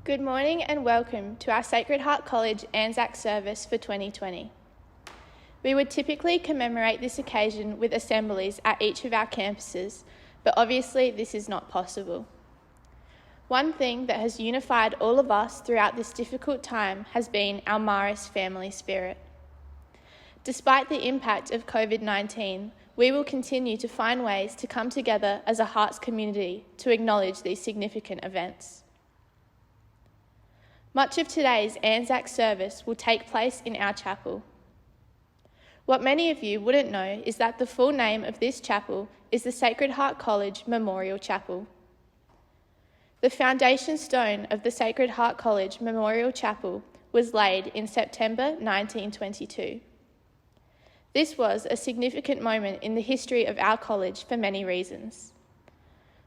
Good morning and welcome to our Sacred Heart College Anzac service for 2020. We would typically commemorate this occasion with assemblies at each of our campuses, but obviously this is not possible. One thing that has unified all of us throughout this difficult time has been our Maris family spirit. Despite the impact of COVID-19, we will continue to find ways to come together as a Hearts community to acknowledge these significant events. Much of today's Anzac service will take place in our chapel. What many of you wouldn't know is that the full name of this chapel is the Sacred Heart College Memorial Chapel. The foundation stone of the Sacred Heart College Memorial Chapel was laid in September 1922. This was a significant moment in the history of our college for many reasons.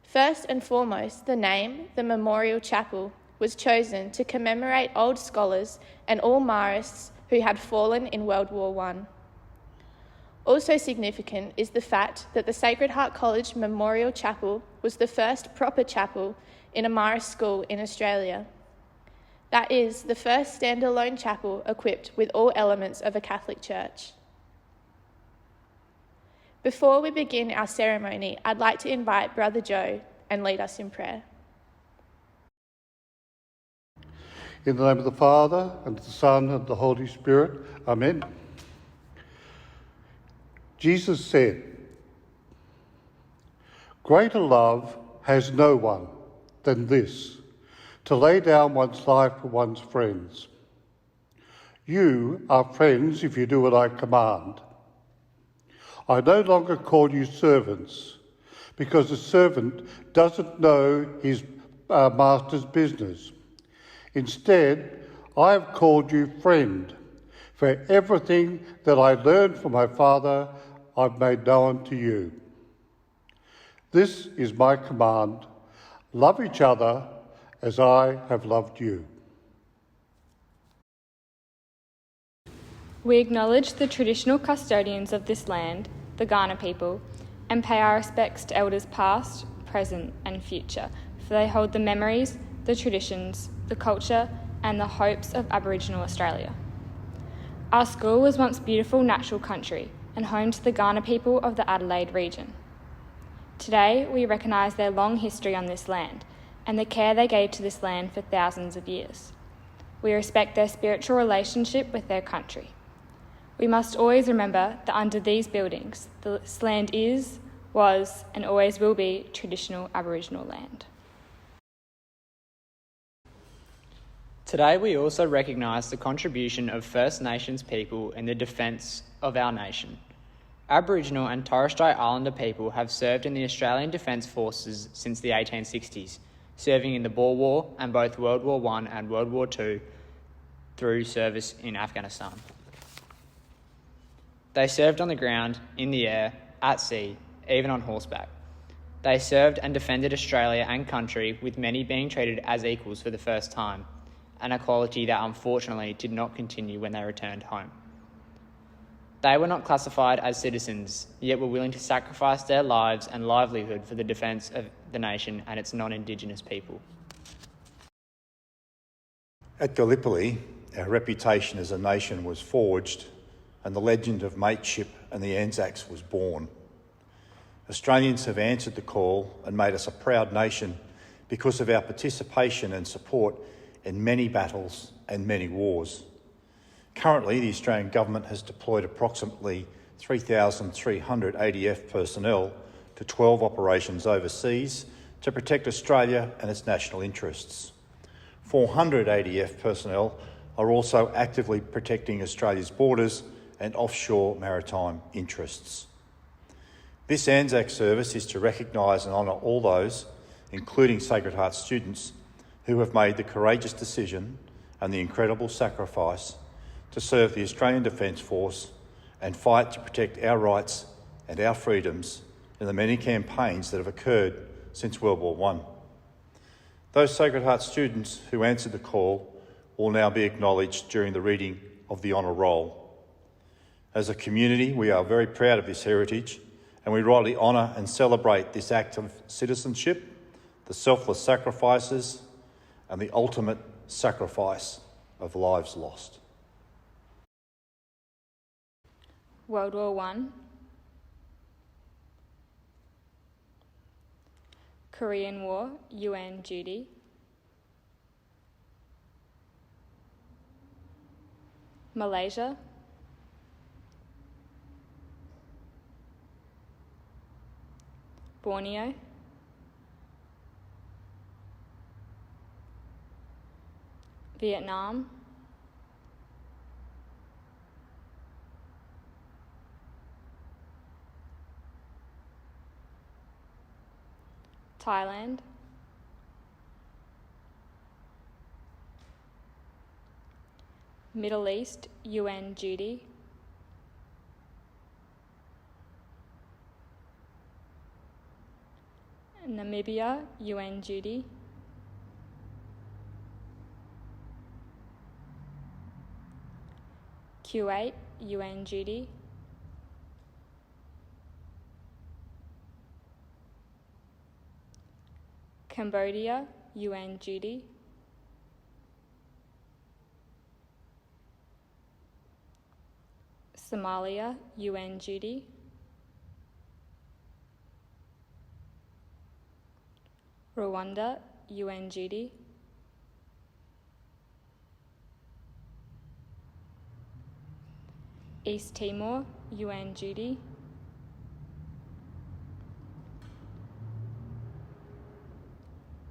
First and foremost, the name, the Memorial Chapel, was chosen to commemorate old scholars and all Marists who had fallen in World War I. Also significant is the fact that the Sacred Heart College Memorial Chapel was the first proper chapel in a Marist school in Australia. That is, the first standalone chapel equipped with all elements of a Catholic church. Before we begin our ceremony, I'd like to invite Brother Joe and lead us in prayer. In the name of the Father, and of the Son, and of the Holy Spirit. Amen. Jesus said, "Greater love has no one than this, to lay down one's life for one's friends. You are friends if you do what I command. I no longer call you servants, because a servant doesn't know his master's business. Instead, I have called you friend, for everything that I learned from my Father I've made known to you. This is my command: love each other as I have loved you." We acknowledge the traditional custodians of this land, the Kaurna people, and pay our respects to elders past, present and future, for they hold the memories, the traditions, the culture and the hopes of Aboriginal Australia. Our school was once beautiful natural country and home to the Kaurna people of the Adelaide region. Today we recognise their long history on this land and the care they gave to this land for thousands of years. We respect their spiritual relationship with their country. We must always remember that under these buildings, this land is, was and always will be traditional Aboriginal land. Today we also recognise the contribution of First Nations people in the defence of our nation. Aboriginal and Torres Strait Islander people have served in the Australian Defence Forces since the 1860s, serving in the Boer War and both World War I and World War II through service in Afghanistan. They served on the ground, in the air, at sea, even on horseback. They served and defended Australia and country, with many being treated as equals for the first time, an equality that unfortunately did not continue when they returned home. They were not classified as citizens, yet were willing to sacrifice their lives and livelihood for the defence of the nation and its non-Indigenous people. At Gallipoli, our reputation as a nation was forged and the legend of mateship and the Anzacs was born. Australians have answered the call and made us a proud nation because of our participation and support in many battles and many wars. Currently, the Australian Government has deployed approximately 3,300 ADF personnel to 12 operations overseas to protect Australia and its national interests. 400 ADF personnel are also actively protecting Australia's borders and offshore maritime interests. This Anzac service is to recognise and honour all those, including Sacred Heart students, who have made the courageous decision and the incredible sacrifice to serve the Australian Defence Force and fight to protect our rights and our freedoms in the many campaigns that have occurred since World War I. Those Sacred Heart students who answered the call will now be acknowledged during the reading of the honour roll. As a community, we are very proud of this heritage and we rightly honour and celebrate this act of citizenship, the selfless sacrifices and the ultimate sacrifice of lives lost. World War One, Korean War, UN duty, Malaysia, Borneo, Vietnam, Thailand, Middle East, UN duty, Namibia, UN duty, Kuwait, UN duty, Cambodia, UN duty, Somalia, UN duty, Rwanda, UN duty, East Timor, UN duty,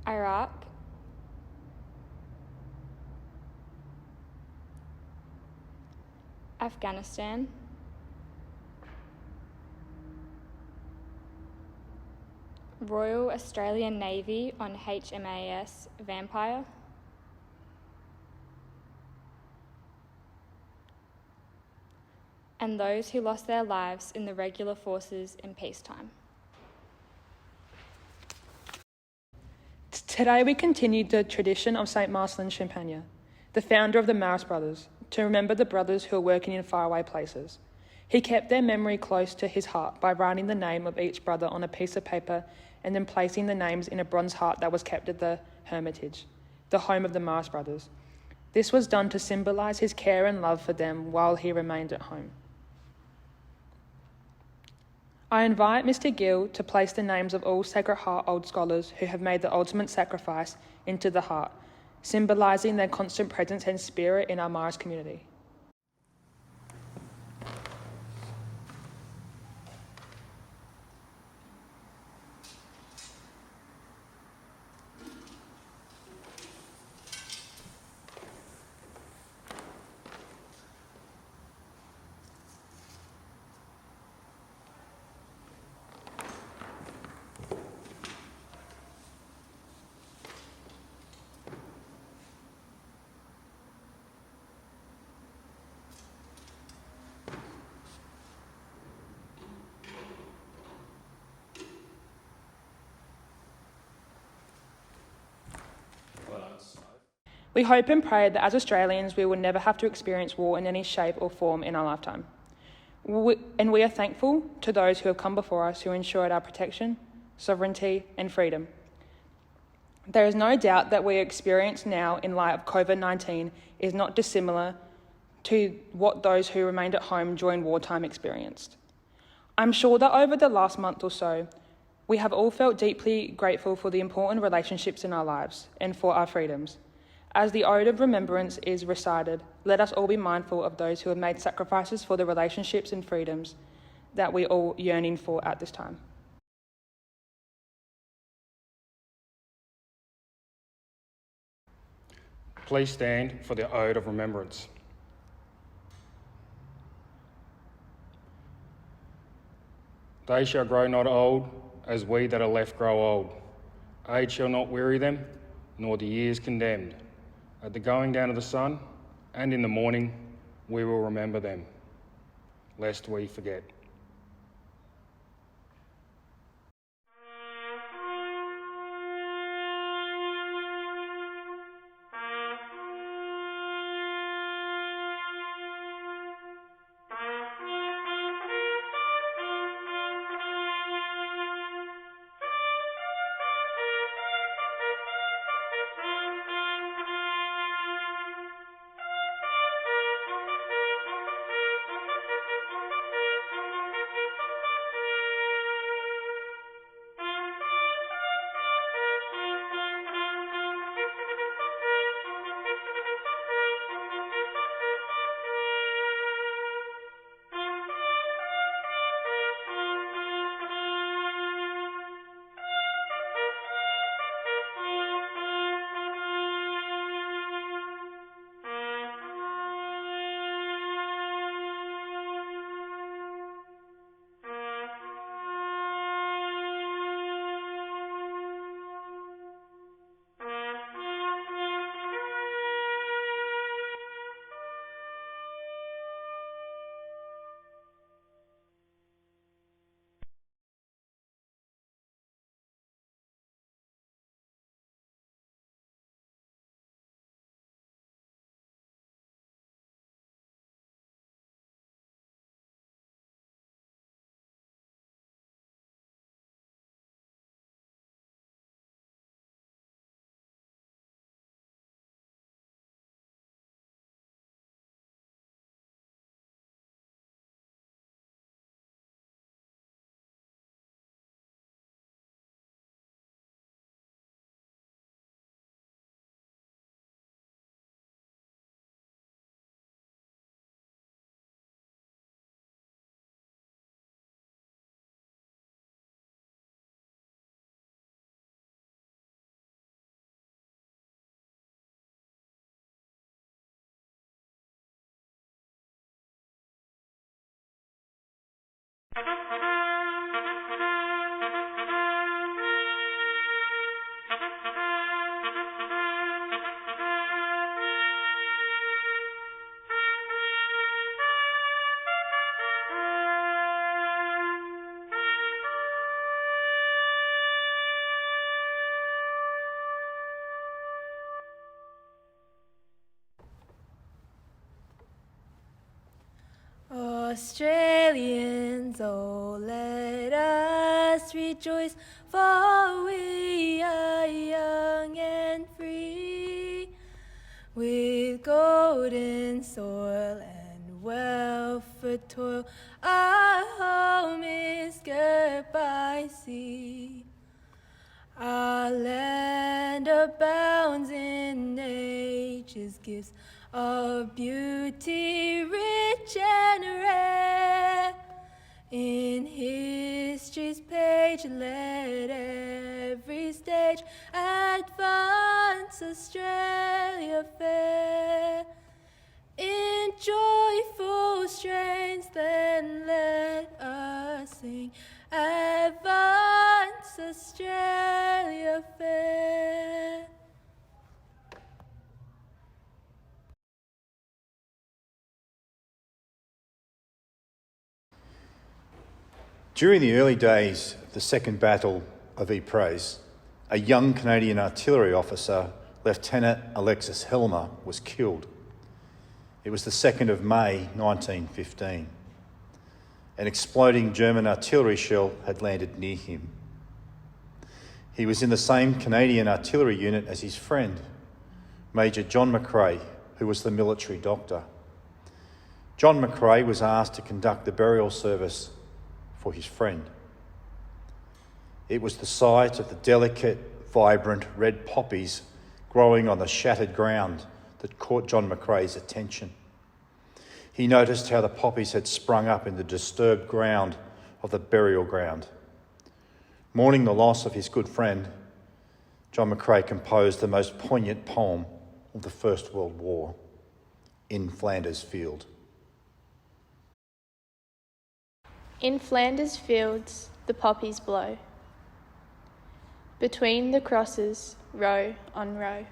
Iraq, Afghanistan, Royal Australian Navy on HMAS Vampire, and those who lost their lives in the regular forces in peacetime. Today we continued the tradition of St. Marcelin Champagne, the founder of the Marist Brothers, to remember the brothers who are working in faraway places. He kept their memory close to his heart by writing the name of each brother on a piece of paper and then placing the names in a bronze heart that was kept at the Hermitage, the home of the Marist Brothers. This was done to symbolise his care and love for them while he remained at home. I invite Mr. Gill to place the names of all Sacred Heart Old Scholars who have made the ultimate sacrifice into the heart, symbolising their constant presence and spirit in our Marist community. We hope and pray that as Australians we will never have to experience war in any shape or form in our lifetime. We are thankful to those who have come before us who ensured our protection, sovereignty and freedom. There is no doubt that we experience now in light of COVID-19 is not dissimilar to what those who remained at home during wartime experienced. I'm sure that over the last month or so, we have all felt deeply grateful for the important relationships in our lives and for our freedoms. As the ode of remembrance is recited, let us all be mindful of those who have made sacrifices for the relationships and freedoms that we all yearning for at this time. Please stand for the ode of remembrance. They shall grow not old, as we that are left grow old. Age shall not weary them, nor the years condemned. At the going down of the sun, and in the morning, we will remember them, lest we forget. Australians, oh, let us rejoice, for we are young and free, with golden soil and wealth for toil. Our home is girt by sea. Our land abounds in nature's gifts of beauty, rich and rare. In history's page, let every stage advance Australia fair. In joyful strains, then let us sing, advance Australia fair. During the early days of the Second Battle of Ypres, a young Canadian artillery officer, Lieutenant Alexis Helmer, was killed. It was the 2nd of May 1915. An exploding German artillery shell had landed near him. He was in the same Canadian artillery unit as his friend, Major John McRae, who was the military doctor. John McRae was asked to conduct the burial service for his friend. It was the sight of the delicate, vibrant red poppies growing on the shattered ground that caught John McRae's attention. He noticed how the poppies had sprung up in the disturbed ground of the burial ground. Mourning the loss of his good friend, John McRae composed the most poignant poem of the First World War, In Flanders Field. In Flanders fields the poppies blow, between the crosses row on row,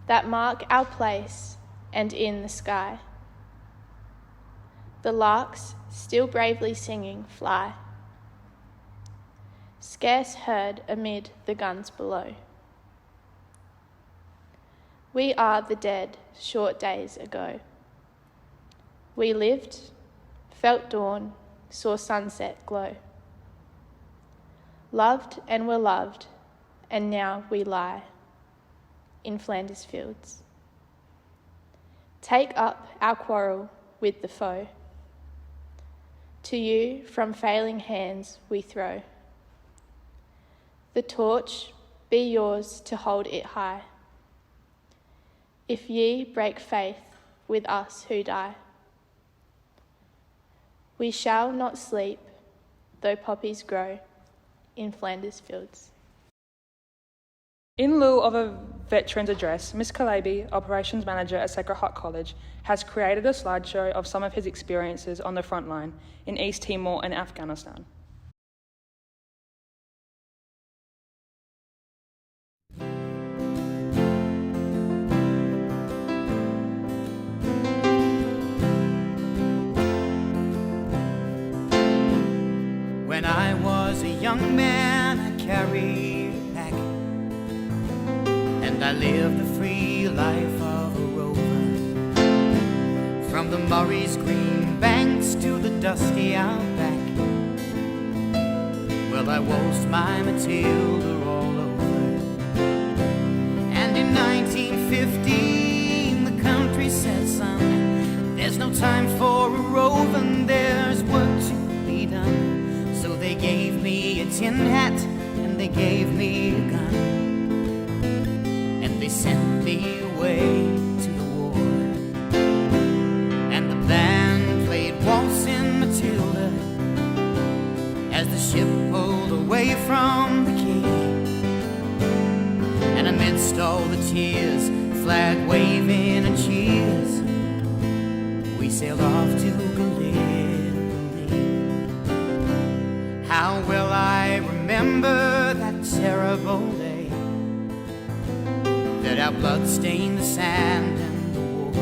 that mark our place, and in the sky the larks, still bravely singing, fly, scarce heard amid the guns below. We are the dead short days ago. We lived, felt dawn, saw sunset glow, loved and were loved, and now we lie in Flanders fields. Take up our quarrel with the foe. To you from failing hands we throw. The torch be yours to hold it high, if ye break faith with us who die. We shall not sleep, though poppies grow in Flanders fields. In lieu of a veteran's address, Ms. Kalabi, Operations Manager at Sacred Heart College, has created a slideshow of some of his experiences on the front line in East Timor and Afghanistan. When I was a young man, I carried a pack, and I lived the free life of a rover. From the Murray's green banks to the dusty outback, well, I waltzed my Matilda all over. And in 1915, the country said, son, there's no time for a roving, there's work to be done. So they gave me a tin hat and they gave me a gun, and they sent me away to the war. And the band played Waltzing Matilda as the ship pulled away from the quay. And amidst all the tears, flag waving and cheers, we sailed off to Gallipoli. How well I remember that terrible day that our blood stained the sand and the water,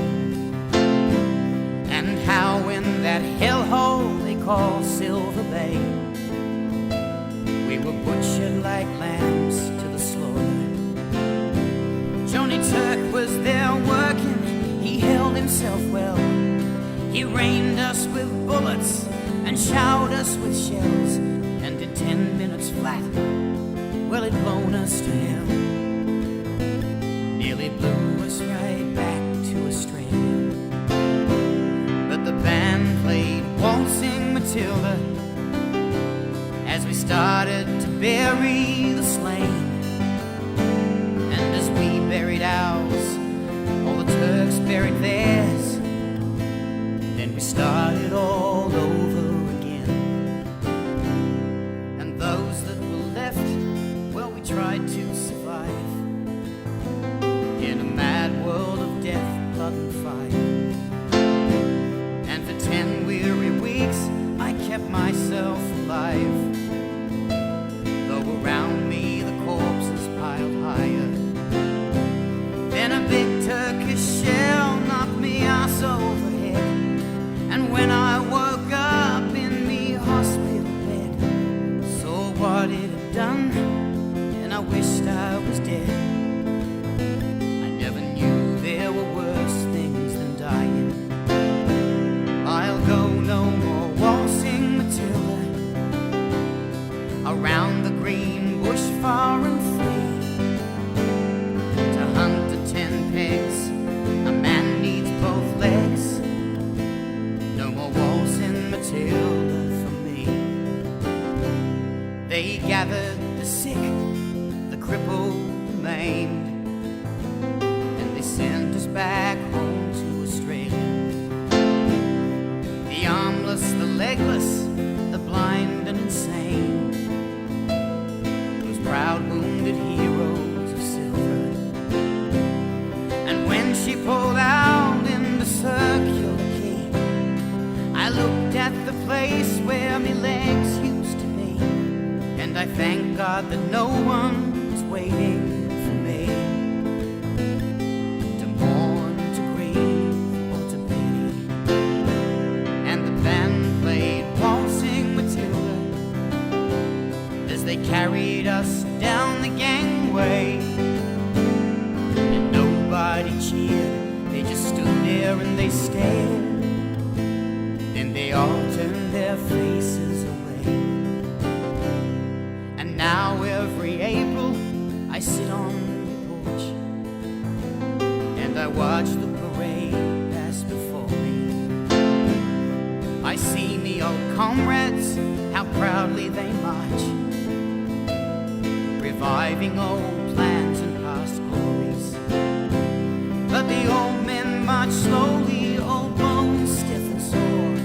and how in that hellhole they call Silver Bay we were butchered like lambs to the slaughter. Johnny Turk was there working, he held himself well. He rained us with bullets and showered us with shells, and in 10 minutes flat, well, it blown us to hell. Nearly blew us right back to Australia. But the band played Waltzing Matilda as we started to bury the slain. And as we buried ours, all the Turks buried theirs. Then we started all over again. And those that were left, well, we tried to survive in a mad world of death, blood and fire. And for 10 weary weeks I kept myself alive, though around me the corpses piled higher. Then a big Turkish shell knocked me ass overhead, and when I woke up in me hospital bed, saw what it had done, and I wished I was dead. I never knew there were worse things than dying. I'll go no more waltzing Matilda around the green bush far and free. To hunt the 10 pegs, a man needs both legs. No more waltzing Matilda for me. They gathered the sick, the crippled, the maimed, and they sent us back home to Australia. The armless, the legless, the blind and insane, those proud wounded heroes of silver. And when she pulled out in the circular quay, I looked at the place where my legs used to be, and I thank God that no one was waiting for me to mourn, to grieve, or to pity. And the band played Waltzing Matilda as they carried us down the gangway, and nobody cheered, they just stood there and they stared. Then they all turned their faces away. And now every April I sit on the porch and I watch the parade pass before me. I see me old comrades, how proudly they march, reviving old plans and past glories. But the old men march slowly, old bones stiff and sore.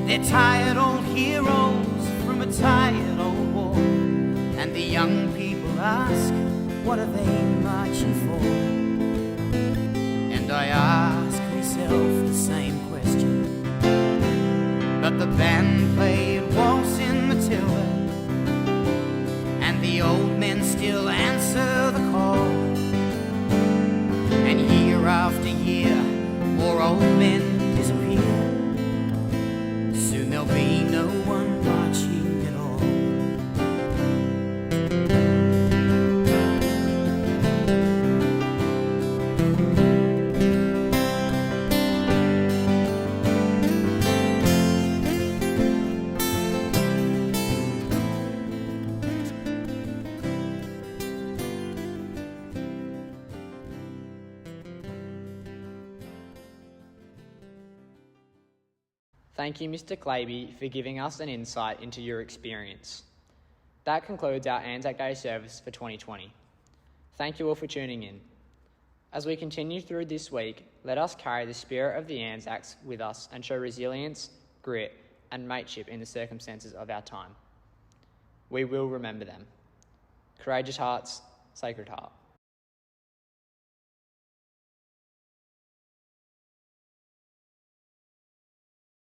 They're tired old heroes from a tired old war. And the young people ask, what are they marching for? And I ask myself the same question. But the band played Waltzing Matilda, and the old men still answer the call. And year after year, more old men disappear. Soon there'll be no one marching at all. Thank you, Mr. Claby, for giving us an insight into your experience. That concludes our Anzac Day service for 2020. Thank you all for tuning in. As we continue through this week, let us carry the spirit of the Anzacs with us and show resilience, grit, and mateship in the circumstances of our time. We will remember them. Courageous hearts, sacred heart.